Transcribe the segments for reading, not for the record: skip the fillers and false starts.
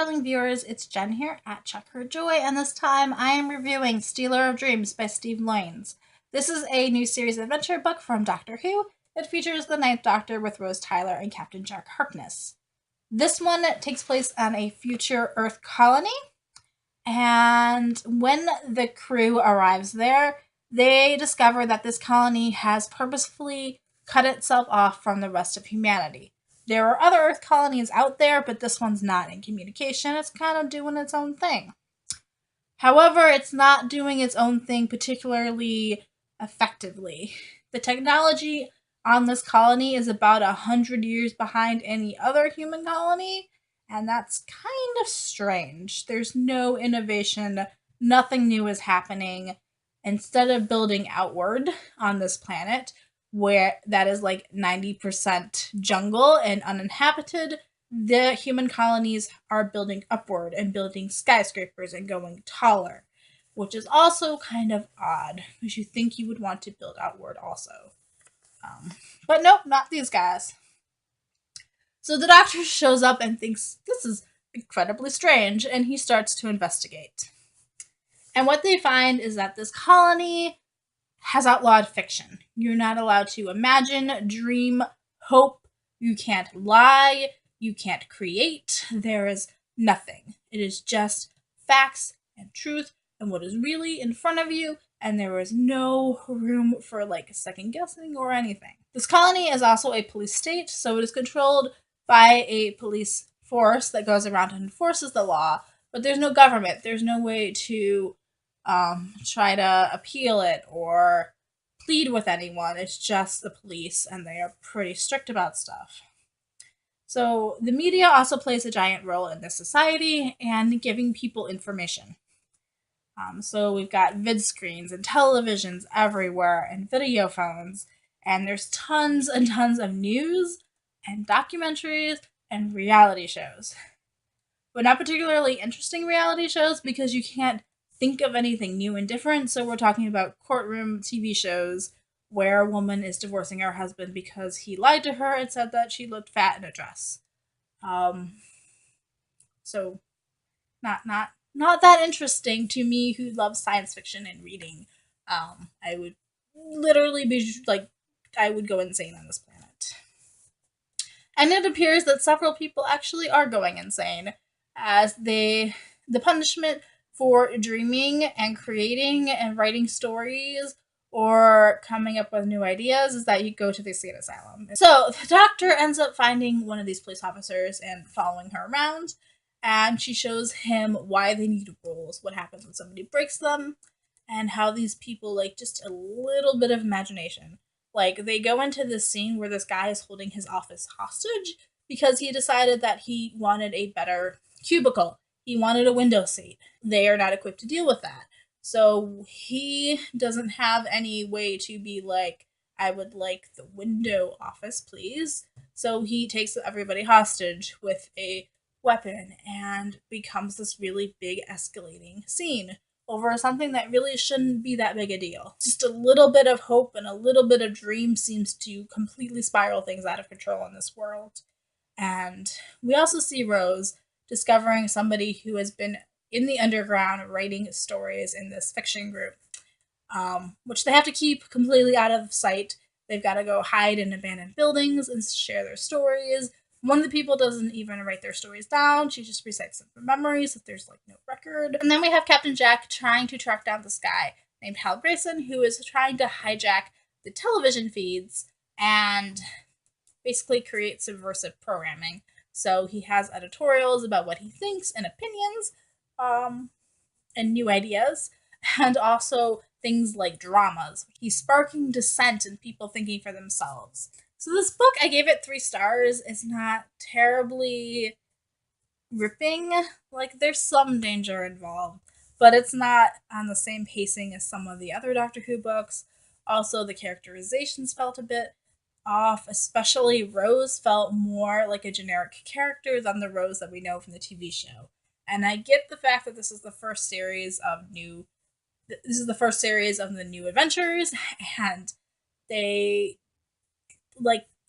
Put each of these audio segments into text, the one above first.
darling viewers, it's Jen here at Check Her Joy, and this time I am reviewing Stealer of Dreams by Steve Lyons. This is a new series adventure book from Doctor Who. It features the Ninth Doctor with Rose Tyler and Captain Jack Harkness. This one takes place on a future Earth colony, and when the crew arrives there, they discover that this colony has purposefully cut itself off from the rest of humanity. There are other Earth colonies out there, but this one's not in communication. It's kind of doing its own thing. However, it's not doing its own thing particularly effectively. The technology on this colony is about 100 years behind any other human colony, and that's kind of strange. There's no innovation, nothing new is happening. Instead of building outward on this planet, where that is like 90% jungle and uninhabited, the human colonies are building upward and building skyscrapers and going taller, which is also kind of odd, because you think you would want to build outward also. But nope, not these guys. So the doctor shows up and thinks this is incredibly strange, and he starts to investigate. And what they find is that this colony has outlawed fiction. You're not allowed to imagine, dream, hope. You can't lie. You can't create. There is nothing. It is just facts and truth and what is really in front of you, and there is no room for second guessing or anything. This colony is also a police state, so it is controlled by a police force that goes around and enforces the law, but there's no government. There's no way to try to appeal it or plead with anyone. It's just the police, and they are pretty strict about stuff. So the media also plays a giant role in this society and giving people information. So we've got vid screens and televisions everywhere and video phones, and there's tons and tons of news and documentaries and reality shows. But not particularly interesting reality shows, because you can't think of anything new and different. So we're talking about courtroom TV shows where a woman is divorcing her husband because he lied to her and said that she looked fat in a dress. So not that interesting to me, who loves science fiction and reading. I would literally be I would go insane on this planet. And it appears that several people actually are going insane, as the punishment for dreaming and creating and writing stories or coming up with new ideas is that you go to the state asylum. So the doctor ends up finding one of these police officers and following her around, and she shows him why they need rules, what happens when somebody breaks them, and how these people just a little bit of imagination. They go into this scene where this guy is holding his office hostage because he decided that he wanted a better cubicle. He wanted a window seat. They are not equipped to deal with that. So he doesn't have any way to be I would like the window office, please. So he takes everybody hostage with a weapon and becomes this really big escalating scene over something that really shouldn't be that big a deal. Just a little bit of hope and a little bit of dream seems to completely spiral things out of control in this world. And we also see Rose discovering somebody who has been in the underground writing stories in this fiction group, which they have to keep completely out of sight. They've got to go hide in abandoned buildings and share their stories. One of the people doesn't even write their stories down. She just recites them from memory, so there's no record. And then we have Captain Jack trying to track down this guy named Hal Grayson, who is trying to hijack the television feeds and basically create subversive programming. So he has editorials about what he thinks and opinions, and new ideas, and also things like dramas. He's sparking dissent and people thinking for themselves. So this book, I gave it 3 stars. It's not terribly ripping. There's some danger involved, but it's not on the same pacing as some of the other Doctor Who books. Also, the characterizations felt a bit off, especially Rose felt more like a generic character than the Rose that we know from the TV show. And I get the fact that this is the first series of the new adventures, and they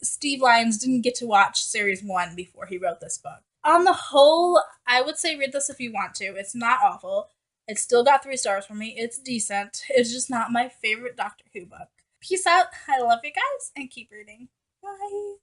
Steve Lyons didn't get to watch series 1 before he wrote this book. On the whole, I would say read this if you want to. It's not awful. It's still got 3 stars from me. It's decent. It's just not my favorite Doctor Who book. Peace out. I love you guys and keep reading. Bye.